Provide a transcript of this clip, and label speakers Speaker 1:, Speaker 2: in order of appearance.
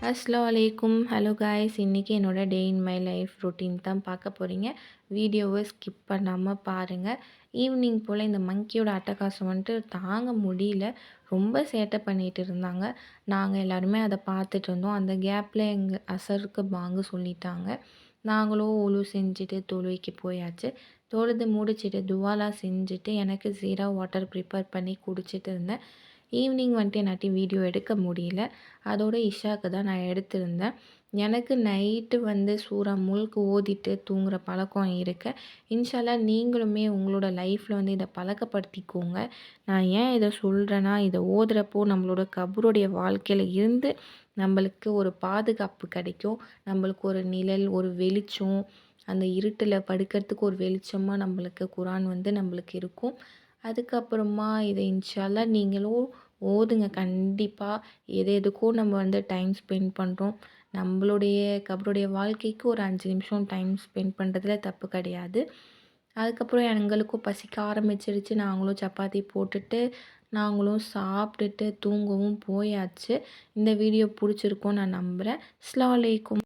Speaker 1: அஸ்ஸலாமு அலைக்கும். Hello guys, இன்றைக்கி என்னோட டே இன் மை லைஃப் ரொட்டீன் தான் பார்க்க போகிறீங்க. வீடியோவை ஸ்கிப் பண்ணாமல் பாருங்கள். ஈவினிங் போல் இந்த மங்கியோட அட்டகாசம் வந்துட்டு தாங்க முடியல. ரொம்ப சேட்டை பண்ணிகிட்டு இருந்தாங்க. நாங்கள் எல்லாருமே அதை பார்த்துட்டு இருந்தோம். அந்த கேப்பில் எங்கள் அசருக்கு பாங்கு சொல்லிட்டாங்க. நாங்களும் ஒழு செஞ்சுட்டு தொழுகைக்கு போயாச்சு. தொழுது முடிச்சுட்டு துவாலாம் செஞ்சுட்டு எனக்கு ஜீரா வாட்டர் ப்ரிப்பேர் பண்ணி குடிச்சிட்டு இருந்தேன். ஈவினிங் வந்துட்டு என்னாட்டி வீடியோ எடுக்க முடியல. அதோட இஷாவுக்கு தான் நான் எடுத்திருந்தேன். எனக்கு நைட்டு சூரா முல்க் ஓதிட்டு தூங்குகிற பழக்கம் இருக்குது. இன்ஷால்லா நீங்களுமே உங்களோட லைஃப்பில் இதை பழக்கப்படுத்திக்கோங்க. நான் ஏன் இதை சொல்கிறேன்னா, இதை ஓதுறப்போ நம்மளோட கபருடைய வாழ்க்கையில் இருந்து நம்மளுக்கு ஒரு பாதுகாப்பு கிடைக்கும். நம்மளுக்கு ஒரு நிழல், ஒரு வெளிச்சம், அந்த இருட்டில் படுக்கிறதுக்கு ஒரு வெளிச்சமாக நம்மளுக்கு குரான் நம்மளுக்கு இருக்கும். அதுக்கப்புறமா இதை இன்ஷால்லா நீங்களும் ஓதுங்க கண்டிப்பாக. எதுக்கோ நம்ம டைம் ஸ்பெண்ட் பண்ணுறோம். நம்மளுடைய கபருடைய வாழ்க்கைக்கு ஒரு 5 நிமிஷம் டைம் ஸ்பெண்ட் பண்ணுறதுல தப்பு கிடையாது. அதுக்கப்புறம் எங்களுக்கும் பசிக்க ஆரம்பிச்சிருச்சு. நாங்களும் சப்பாத்தி போட்டுட்டு நாங்களும் சாப்பிட்டுட்டு தூங்கவும் போயாச்சு. இந்த வீடியோ பிடிச்சிருக்கும்னு நான் நம்புகிறேன். அஸ்ஸலாமு அலைக்கும்.